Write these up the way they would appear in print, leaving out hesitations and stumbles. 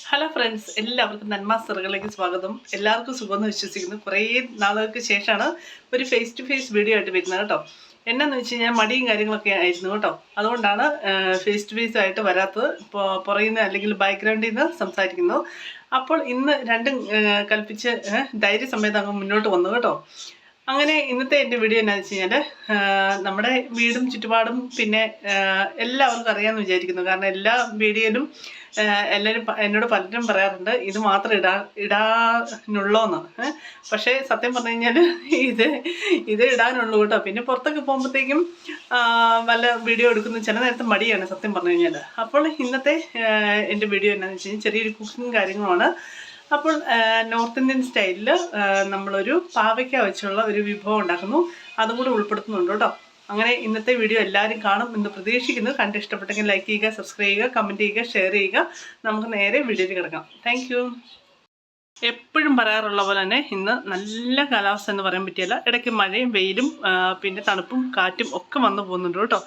Hello friends, എല്ലാവർക്കും നന്മാസറുകളിലേക്ക് സ്വാഗതം. എല്ലാവർക്കും സുഖമെന്ന് വിശ്വസിക്കുന്നു. കുറേ നാളുകൾക്ക് ശേഷമാണ് ഒരു ഫേസ് ടു ഫേസ് വീഡിയോ ആയിട്ട് വരുന്നത് കേട്ടോ. എന്നാന്ന് വെച്ച് കഴിഞ്ഞാൽ മടിയും കാര്യങ്ങളൊക്കെ ആയിരുന്നു കേട്ടോ. അതുകൊണ്ടാണ് ഫേസ് ടു ഫേസ് ആയിട്ട് വരാത്തത്. പുറയുന്ന അല്ലെങ്കിൽ ബാക്ക്ഗ്രൗണ്ടിൽ നിന്ന് സംസാരിക്കുന്നു. അപ്പോൾ ഇന്ന് രണ്ടും കൽപ്പിച്ച് ധൈര്യസമേതം അങ്ങ് മുന്നോട്ട് വന്നു കേട്ടോ. അങ്ങനെ ഇന്നത്തെ എൻ്റെ വീഡിയോ എന്നാന്ന് വെച്ച് കഴിഞ്ഞാൽ നമ്മുടെ വീടും ചുറ്റുപാടും പിന്നെ എല്ലാവർക്കും അറിയാമെന്ന് വിചാരിക്കുന്നു. കാരണം എല്ലാ വീഡിയോയിലും എല്ലാവരും എന്നോട് പലരും പറയാറുണ്ട് ഇത് മാത്രം ഇടാനുള്ളോന്ന്. പക്ഷേ സത്യം പറഞ്ഞു കഴിഞ്ഞാൽ ഇത് ഇടാനുള്ളൂ കേട്ടോ. പിന്നെ പുറത്തൊക്കെ പോകുമ്പോഴത്തേക്കും വല്ല വീഡിയോ എടുക്കുന്ന ചില നേരത്തെ മടിയാണ് സത്യം പറഞ്ഞു കഴിഞ്ഞാൽ. അപ്പോൾ ഇന്നത്തെ എൻ്റെ വീഡിയോ എന്നാന്ന് വെച്ച് കഴിഞ്ഞാൽ ചെറിയൊരു കുക്കിങ് കാര്യങ്ങളുമാണ്. അപ്പോൾ നോർത്ത് ഇന്ത്യൻ സ്റ്റൈലിൽ നമ്മളൊരു പാവയ്ക്ക വെച്ചുള്ള ഒരു വിഭവം ഉണ്ടാക്കുന്നു. അതും കൂടി ഉൾപ്പെടുത്തുന്നുണ്ട് കേട്ടോ. അങ്ങനെ ഇന്നത്തെ വീഡിയോ എല്ലാവരും കാണും എന്ന് പ്രതീക്ഷിക്കുന്നു. കണ്ട് ഇഷ്ടപ്പെട്ടെങ്കിൽ ലൈക്ക് ചെയ്യുക, സബ്സ്ക്രൈബ് ചെയ്യുക, കമൻറ്റ് ചെയ്യുക, ഷെയർ ചെയ്യുക. നമുക്ക് നേരെ വീഡിയോയിൽ കിടക്കാം. Thank you. എപ്പോഴും പറയാറുള്ള പോലെ തന്നെ ഇന്ന് നല്ല കാലാവസ്ഥ എന്ന് പറയാൻ പറ്റിയല്ല. ഇടയ്ക്ക് മഴയും വെയിലും പിന്നെ തണുപ്പും കാറ്റും ഒക്കെ വന്നു പോകുന്നുണ്ട് കേട്ടോ.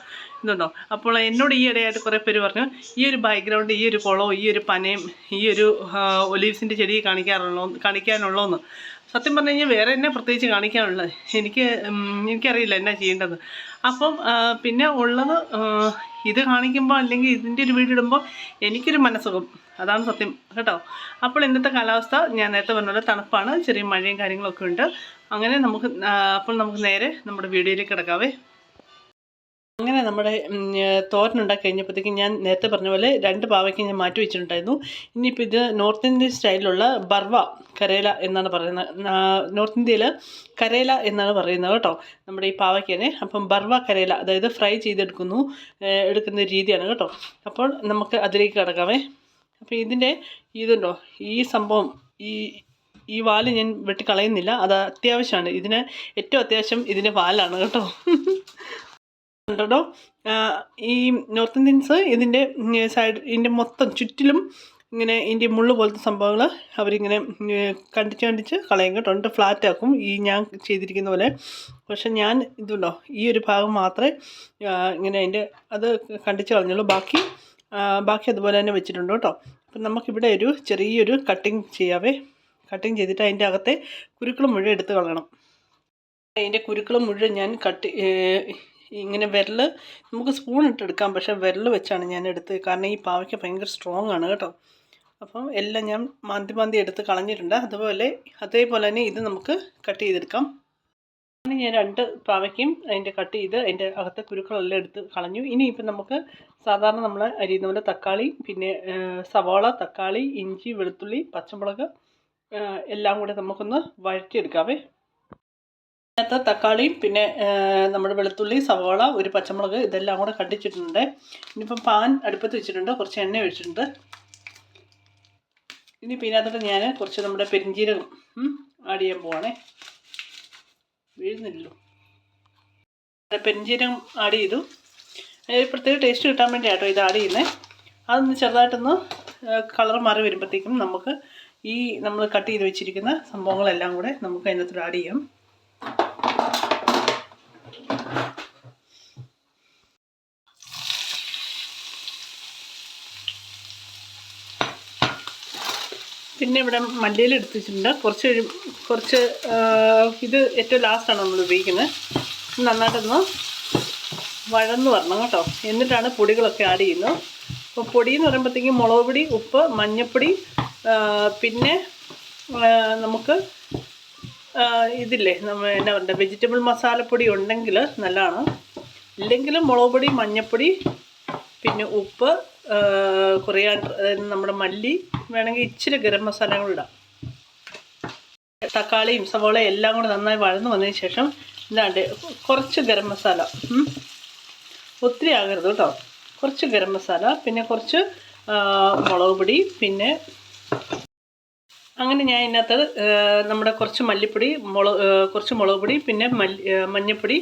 ഇതുണ്ടോ. അപ്പോൾ എന്നോട് ഈ ഇടയായിട്ട് കുറേ പേര് പറഞ്ഞു ഈ ഒരു ബാക്ക്ഗ്രൗണ്ട്, ഈ ഒരു കുളവും ഈ ഒരു പനയും ഈ ഒരു ഒലീവ്സിൻ്റെ ചെടി കാണിക്കാനുള്ളതെന്ന്. സത്യം പറഞ്ഞു കഴിഞ്ഞാൽ വേറെ എന്നെ പ്രത്യേകിച്ച് കാണിക്കാനുള്ളത് എനിക്കറിയില്ല എന്നാ ചെയ്യേണ്ടത്. അപ്പം പിന്നെ ഉള്ളത് ഇത് കാണിക്കുമ്പോൾ അല്ലെങ്കിൽ ഇതിൻ്റെ ഒരു വീഡിയോ ഇടുമ്പോൾ എനിക്കൊരു മനസ്സുഖം, അതാണ് സത്യം കേട്ടോ. അപ്പോൾ ഇന്നത്തെ കാലാവസ്ഥ ഞാൻ നേരത്തെ പറഞ്ഞ പോലെ തണുപ്പാണ്, ചെറിയ മഴയും കാര്യങ്ങളൊക്കെ ഉണ്ട്. അങ്ങനെ അപ്പോൾ നമുക്ക് നേരെ നമ്മുടെ വീഡിയോയിലേക്ക് കിടക്കാവേ. അങ്ങനെ നമ്മുടെ തോരനുണ്ടാക്കി കഴിഞ്ഞപ്പോഴത്തേക്കും ഞാൻ നേരത്തെ പറഞ്ഞ പോലെ 2 പാവയ്ക്ക് ഞാൻ മാറ്റി വെച്ചിട്ടുണ്ടായിരുന്നു. ഇനിയിപ്പോൾ ഇത് നോർത്ത് ഇന്ത്യൻ സ്റ്റൈലിലുള്ള ബർവ കരേല എന്നാണ് പറയുന്നത്. നോർത്ത് ഇന്ത്യയിൽ കരേല എന്നാണ് പറയുന്നത് കേട്ടോ നമ്മുടെ ഈ പാവയ്ക്കനെ. അപ്പം ബർവ കരേല, അതായത് ഫ്രൈ എടുക്കുന്ന രീതിയാണ് കേട്ടോ. അപ്പോൾ നമുക്ക് അതിലേക്ക് കിടക്കാവേ. അപ്പോൾ ഇതുണ്ടോ ഈ സംഭവം, ഈ വാല് ഞാൻ വെട്ടിക്കളയുന്നില്ല, അത് അത്യാവശ്യമാണ്. ഏറ്റവും അത്യാവശ്യം ഇതിൻ്റെ വാലാണ് കേട്ടോ. ോ ഈ നോർത്ത് ഇന്ത്യൻസ് ഇതിൻ്റെ മൊത്തം ചുറ്റിലും ഇങ്ങനെ ഇതിൻ്റെ മുള്ളു പോലത്തെ സംഭവങ്ങൾ അവരിങ്ങനെ കണ്ടിച്ച് കളയും കേട്ടോ. എന്നിട്ട് ഫ്ലാറ്റ് ആക്കും ഈ ഞാൻ ചെയ്തിരിക്കുന്ന പോലെ. പക്ഷെ ഞാൻ ഇതുണ്ടോ ഈ ഒരു ഭാഗം മാത്രമേ ഇങ്ങനെ അത് കണ്ടിച്ച് കളഞ്ഞുള്ളൂ. ബാക്കി അതുപോലെ തന്നെ വെച്ചിട്ടുണ്ട് കേട്ടോ. അപ്പം നമുക്കിവിടെ ഒരു ചെറിയൊരു കട്ടിങ് ചെയ്യാവേ. കട്ടിങ് ചെയ്തിട്ട് അതിൻ്റെ അകത്തെ കുരുക്കൾ മുഴുവൻ എടുത്ത് കളയണം. അതിൻ്റെ കുരുക്കൾ മുഴുവൻ ഞാൻ ഇങ്ങനെ നമുക്ക് സ്പൂൺ ഇട്ടെടുക്കാം, പക്ഷേ വിരൽ വെച്ചാണ് ഞാൻ എടുത്തത്. കാരണം ഈ പാവയ്ക്ക ഭയങ്കര സ്ട്രോങ് ആണ് കേട്ടോ. അപ്പം എല്ലാം ഞാൻ മാന്തി എടുത്ത് കളഞ്ഞിട്ടുണ്ട്. അതേപോലെ തന്നെ ഇത് നമുക്ക് കട്ട് ചെയ്തെടുക്കാം. അങ്ങനെ ഞാൻ 2 പാവയ്ക്കയും അതിൻ്റെ കട്ട് ചെയ്ത് അതിൻ്റെ അകത്തെ കുരുക്കളെല്ലാം എടുത്ത് കളഞ്ഞു. ഇനിയിപ്പം നമുക്ക് സാധാരണ നമ്മൾ അരിയുന്ന പോലെ തക്കാളി, പിന്നെ സവാള, തക്കാളി, ഇഞ്ചി, വെളുത്തുള്ളി, പച്ചമുളക് എല്ലാം കൂടെ നമുക്കൊന്ന് വഴറ്റിയെടുക്കാവേ. അതിനകത്ത് തക്കാളിയും പിന്നെ നമ്മുടെ വെളുത്തുള്ളി, സവാള, ഒരു പച്ചമുളക് ഇതെല്ലാം കൂടെ കണ്ടിച്ചിട്ടുണ്ട്. ഇനിയിപ്പം പാൻ അടുപ്പത്ത് വെച്ചിട്ടുണ്ട്, കുറച്ച് എണ്ണ ഒഴിച്ചിട്ടുണ്ട്. ഇനിയിപ്പോൾ ഇതിനകത്തോട്ട് ഞാൻ കുറച്ച് നമ്മുടെ പെരിഞ്ജീരകം ആഡ് ചെയ്യാൻ പോവാണേ. വീഴുന്നില്ലല്ലോ. പെരിഞ്ജീരകം ആഡ് ചെയ്തു. പ്രത്യേക ടേസ്റ്റ് കിട്ടാൻ വേണ്ടിയാട്ടോ ഇത് ആഡ് ചെയ്യുന്നത്. അതൊന്ന് ചെറുതായിട്ടൊന്ന് കളർ മാറി വരുമ്പോഴത്തേക്കും നമുക്ക് നമ്മൾ കട്ട് ചെയ്ത് വെച്ചിരിക്കുന്ന സംഭവങ്ങളെല്ലാം കൂടെ നമുക്ക് അതിനകത്തോട്ട് ആഡ് ചെയ്യാം. പിന്നെ ഇവിടെ മല്ലിയില എടുത്ത് വെച്ചിട്ടുണ്ട്. കുറച്ച് ഇത് ഏറ്റവും ലാസ്റ്റാണ് നമ്മൾ ഉപയോഗിക്കുന്നത്. നന്നായിട്ടൊന്ന് വഴന്ന് വരണം കേട്ടോ. എന്നിട്ടാണ് പൊടികളൊക്കെ ആഡ് ചെയ്യുന്നത്. അപ്പോൾ പൊടി എന്ന് പറയുമ്പോഴത്തേക്കും മുളക് പൊടി, ഉപ്പ്, മഞ്ഞൾപ്പൊടി, പിന്നെ നമുക്ക് ഇതില്ലേ എന്നാ പറയുക വെജിറ്റബിൾ മസാലപ്പൊടി ഉണ്ടെങ്കിൽ നല്ലതാണ്. ഇല്ലെങ്കിലും മുളക് പൊടി, മഞ്ഞൾപ്പൊടി, പിന്നെ ഉപ്പ്, കൊറിയാണ്ടർ, അതായത് നമ്മുടെ മല്ലി, വേണമെങ്കിൽ ഇച്ചിരി ഗരം മസാലയും കൂടെ ഇടാം. തക്കാളിയും സവോളയും എല്ലാം കൂടെ നന്നായി വഴന്ന് വന്നതിന് ശേഷം കുറച്ച് ഗരം മസാല, ഒത്തിരി ആകരുത് കേട്ടോ, കുറച്ച് ഗരം മസാല, പിന്നെ കുറച്ച് മുളക് പൊടി, പിന്നെ അങ്ങനെ ഞാൻ ഇതിനകത്ത് നമ്മുടെ കുറച്ച് മല്ലിപ്പൊടി, കുറച്ച് മുളക് പൊടി, പിന്നെ മഞ്ഞൾപ്പൊടി,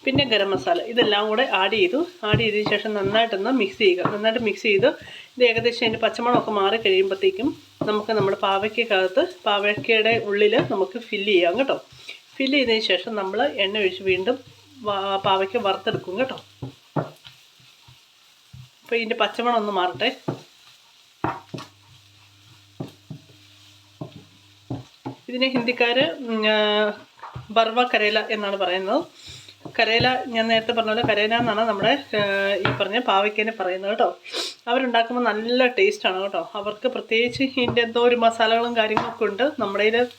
പിന്നെ ഗരം മസാല ഇതെല്ലാം കൂടെ ആഡ് ചെയ്തതിന് ശേഷം നന്നായിട്ടൊന്ന് മിക്സ് ചെയ്യുക. നന്നായിട്ട് മിക്സ് ചെയ്ത് ഇത് ഏകദേശം അതിൻ്റെ പച്ചമണമൊക്കെ മാറി കഴിയുമ്പോഴത്തേക്കും നമുക്ക് നമ്മുടെ പാവയ്ക്കയുടെ ഉള്ളിൽ നമുക്ക് ഫില്ല് ചെയ്യാം കേട്ടോ. ഫില്ല് ചെയ്തതിന് ശേഷം നമ്മൾ എണ്ണ ഒഴിച്ച് വീണ്ടും പാവയ്ക്ക വറുത്തെടുക്കും കേട്ടോ. അപ്പോൾ ഇതിൻ്റെ പച്ചമണം ഒന്ന് മാറട്ടെ. ഇതിനെ ഹിന്ദിക്കാർ ബർവ കരേല എന്നാണ് പറയുന്നത്. കരേല ഞാൻ നേരത്തെ പറഞ്ഞ പോലെ കരേല എന്നാണ് നമ്മുടെ ഈ പറഞ്ഞ പാവയ്ക്കേനെ പറയുന്നത് കേട്ടോ. അവരുണ്ടാക്കുമ്പോൾ നല്ല ടേസ്റ്റാണ് കേട്ടോ. അവർക്ക് പ്രത്യേകിച്ച് ഇതിൻ്റെ എന്തോ ഒരു മസാലകളും കാര്യങ്ങളൊക്കെ ഉണ്ട്. നമ്മുടെ കയ്യിൽ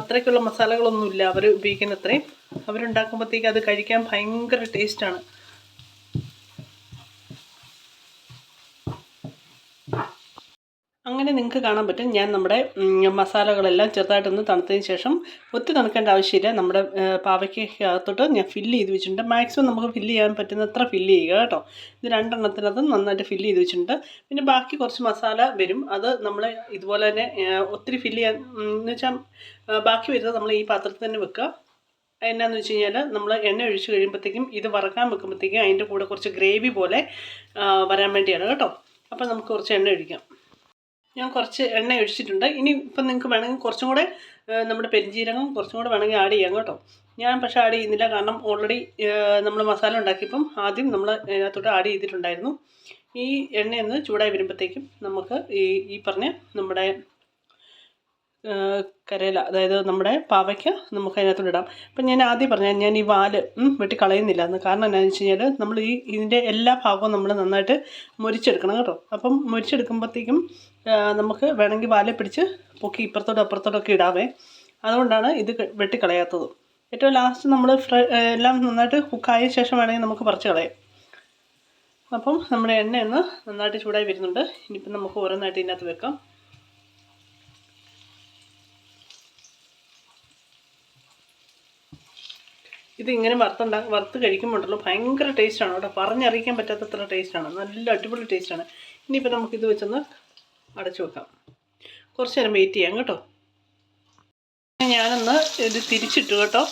അത്രയ്ക്കുള്ള മസാലകളൊന്നുമില്ല അവർ ഉപയോഗിക്കുന്ന അത്രയും. അവരുണ്ടാക്കുമ്പോഴത്തേക്ക് അത് കഴിക്കാൻ ഭയങ്കര ടേസ്റ്റാണ്. അങ്ങനെ നിങ്ങൾക്ക് കാണാൻ പറ്റും ഞാൻ നമ്മുടെ മസാലകളെല്ലാം ചെറുതായിട്ടൊന്ന് തണുത്തതിന് ശേഷം, ഒത്തിരി തണുക്കേണ്ട ആവശ്യമില്ല. നമ്മുടെ പാവയ്ക്കകത്തോട്ട് ഞാൻ ഫില്ല് ചെയ്ത് വെച്ചിട്ടുണ്ട്. മാക്സിമം നമുക്ക് ഫില്ല് ചെയ്യാൻ പറ്റുന്നത്ര ഫില്ല് ചെയ്യുക കേട്ടോ. ഇത് രണ്ടെണ്ണത്തിനകത്ത് നന്നായിട്ട് ഫില്ല് ചെയ്ത് വെച്ചിട്ടുണ്ട്. പിന്നെ ബാക്കി കുറച്ച് മസാല വരും. അത് നമ്മൾ ഇതുപോലെ തന്നെ ഒത്തിരി ഫില്ല് ചെയ്യാൻ എന്ന് വെച്ചാൽ ബാക്കി വരുന്നത് നമ്മൾ ഈ പാത്രത്തിൽ തന്നെ വെക്കുക. എന്നാന്ന് വെച്ച് കഴിഞ്ഞാൽ നമ്മൾ എണ്ണ ഒഴിച്ച് കഴിയുമ്പോഴത്തേക്കും ഇത് വറക്കാൻ വെക്കുമ്പോഴത്തേക്കും അതിൻ്റെ കൂടെ കുറച്ച് ഗ്രേവി പോലെ വരാൻ വേണ്ടിയാണ് കേട്ടോ. അപ്പോൾ നമുക്ക് കുറച്ച് എണ്ണ ഒഴിക്കാം. ഞാൻ കുറച്ച് എണ്ണ ഒഴിച്ചിട്ടുണ്ട്. ഇനി ഇപ്പം നിങ്ങൾക്ക് വേണമെങ്കിൽ കുറച്ചും കൂടെ നമ്മുടെ പെരിഞ്ജീരകം കുറച്ചും കൂടെ വേണമെങ്കിൽ ആഡ് ചെയ്യാം കേട്ടോ. ഞാൻ പക്ഷേ ആഡ് ചെയ്യുന്നില്ല, കാരണം ഓൾറെഡി നമ്മൾ മസാല ഉണ്ടാക്കിയപ്പം ആദ്യം നമ്മൾ അതിനകത്തോട്ട് ആഡ് ചെയ്തിട്ടുണ്ടായിരുന്നു. ഈ എണ്ണയൊന്ന് ചൂടായി വരുമ്പോഴത്തേക്കും നമുക്ക് ഈ പറഞ്ഞ നമ്മുടെ കരേല, അതായത് നമ്മുടെ പാവയ്ക്ക നമുക്ക് അതിനകത്തോട്ട് ഇടാം. അപ്പം ഞാൻ ആദ്യം പറഞ്ഞാൽ ഞാൻ ഈ വാല് വെട്ടി കളയുന്നില്ല എന്ന്. കാരണം എന്താണെന്ന് വെച്ച് കഴിഞ്ഞാൽ നമ്മൾ ഇതിൻ്റെ എല്ലാ ഭാഗവും നമ്മൾ നന്നായിട്ട് മുരിച്ചെടുക്കണം കേട്ടോ. അപ്പം മുരിച്ചെടുക്കുമ്പോഴത്തേക്കും നമുക്ക് വേണമെങ്കിൽ വാലെ പിടിച്ച് പൊക്കി ഇപ്പുറത്തോട്ടും അപ്പുറത്തോട്ടൊക്കെ ഇടാവേ. അതുകൊണ്ടാണ് ഇത് വെട്ടിക്കളയാത്തത്. ഏറ്റവും ലാസ്റ്റ് നമ്മൾ എല്ലാം നന്നായിട്ട് കുക്കായ ശേഷം വേണമെങ്കിൽ നമുക്ക് പറിച്ച് കളയാം. അപ്പം നമ്മുടെ എണ്ണയൊന്ന് നന്നായിട്ട് ചൂടായി വരുന്നുണ്ട്. ഇനിയിപ്പം നമുക്ക് ഓരോന്നായിട്ട് ഇതിനകത്ത് വെക്കാം. ഇതിങ്ങനെ വറുത്ത് കഴിക്കുമ്പോഴല്ലോ ഭയങ്കര ടേസ്റ്റാണ് കേട്ടോ. പറഞ്ഞറിയിക്കാൻ പറ്റാത്തത്ര ടേസ്റ്റാണ്. നല്ല അടിപൊളി ടേസ്റ്റാണ്. ഇനിയിപ്പോൾ നമുക്കിത് വെച്ചൊന്ന് അടച്ചു വെക്കാം. കുറച്ച് നേരം വെയിറ്റ് ചെയ്യാം കേട്ടോ. ഞാനൊന്ന് ഇത് തിരിച്ചിട്ടു കേട്ടോ.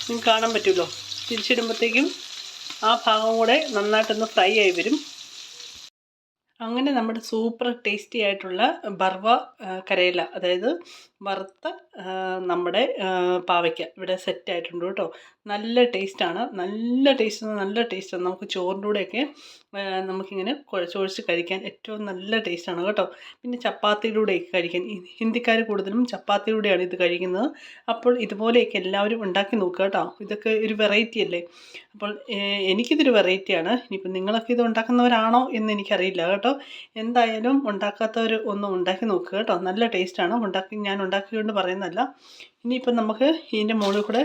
നിങ്ങൾക്ക് കാണാൻ പറ്റുമല്ലോ. തിരിച്ചിടുമ്പോഴത്തേക്കും ആ ഭാഗം കൂടെ നന്നായിട്ടൊന്ന് ഫ്രൈ ആയി വരും. അങ്ങനെ നമ്മുടെ സൂപ്പർ ടേസ്റ്റി ആയിട്ടുള്ള ബർവ കരേല, അതായത് വറുത്ത നമ്മുടെ പാവയ്ക്ക ഇവിടെ സെറ്റ് ആയിട്ടുണ്ട് കേട്ടോ. നല്ല ടേസ്റ്റാണ്. നല്ല ടേസ്റ്റാണ്. നമുക്ക് ചോറിൻ്റെ കൂടെയൊക്കെ നമുക്കിങ്ങനെ കുഴച്ച് കഴിക്കാൻ ഏറ്റവും നല്ല ടേസ്റ്റാണ് കേട്ടോ. പിന്നെ ചപ്പാത്തിയിലൂടെയൊക്കെ കഴിക്കാൻ, ഹിന്ദിക്കാർ കൂടുതലും ചപ്പാത്തിയിലൂടെയാണ് ഇത് കഴിക്കുന്നത്. അപ്പോൾ ഇതുപോലെയൊക്കെ എല്ലാവരും ഉണ്ടാക്കി നോക്കുക കേട്ടോ. ഇതൊക്കെ ഒരു വെറൈറ്റി അല്ലേ. അപ്പോൾ എനിക്കിതൊരു വെറൈറ്റിയാണ്. ഇനിയിപ്പോൾ നിങ്ങളൊക്കെ ഇത് ഉണ്ടാക്കുന്നവരാണോ എന്ന് എനിക്കറിയില്ല കേട്ടോ. എന്തായാലും ഉണ്ടാക്കാത്തവർ ഒന്ന് ഉണ്ടാക്കി നോക്കുക കേട്ടോ. നല്ല ടേസ്റ്റാണ്. ഞാൻ ഉണ്ടാക്കിക്കൊണ്ട് പറയുന്നതല്ല. ഇനിയിപ്പം നമുക്ക് ഇതിൻ്റെ മുകളിൽ കൂടെ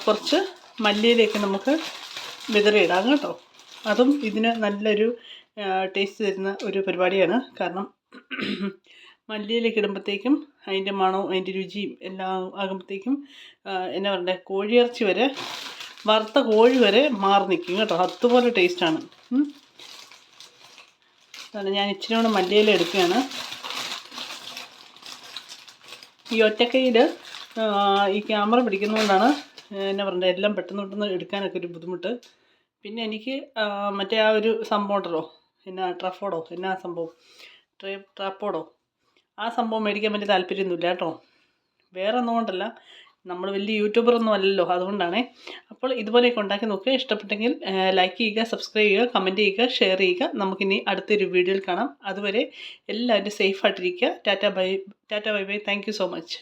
കുറച്ച് മല്ലിയിലേക്ക് നമുക്ക് വിതറിയിടാം കേട്ടോ. അതും ഇതിന് നല്ലൊരു ടേസ്റ്റ് തരുന്ന ഒരു പരിപാടിയാണ്. കാരണം മല്ലിയിലേക്ക് ഇടുമ്പോഴത്തേക്കും അതിൻ്റെ മണവും അതിൻ്റെ രുചിയും എല്ലാം ആകുമ്പോഴത്തേക്കും എന്നാ പറയണ്ടേ, കോഴിയിറച്ചി വരെ, വറുത്ത കോഴി വരെ മാറി നിൽക്കും കേട്ടോ. അതുപോലെ ടേസ്റ്റാണ്. അതാണ് ഞാൻ ഇച്ചിരി കൂടെ മല്ലിയില എടുക്കുകയാണ്. ഈ ഒറ്റക്കൈയിൽ ഈ ക്യാമറ പിടിക്കുന്നതുകൊണ്ടാണ് എന്നാ പറയണ്ടേ, എല്ലാം പെട്ടെന്ന് എടുക്കാനൊക്കെ ഒരു ബുദ്ധിമുട്ട്. പിന്നെ എനിക്ക് മറ്റേ ആ ഒരു സംഭവം ഉണ്ടല്ലോ, ട്രഫോഡോ സംഭവം, ട്രാപ്പോഡോ, ആ സംഭവം മേടിക്കാൻ വലിയ താല്പര്യമൊന്നുമില്ല കേട്ടോ. വേറെ ഒന്നും കൊണ്ടല്ല, നമ്മൾ വലിയ യൂട്യൂബറൊന്നും അല്ലല്ലോ, അതുകൊണ്ടാണേ. അപ്പോൾ ഇതുപോലെയൊക്കെ ഉണ്ടാക്കി നോക്കുക. ഇഷ്ടപ്പെട്ടെങ്കിൽ ലൈക്ക് ചെയ്യുക, സബ്സ്ക്രൈബ് ചെയ്യുക, കമൻറ്റ് ചെയ്യുക, ഷെയർ ചെയ്യുക. നമുക്കിനി അടുത്തൊരു വീഡിയോയിൽ കാണാം. അതുവരെ എല്ലാവരും സേഫായിട്ടിരിക്കുക. Tata bye bye. Thank you so much.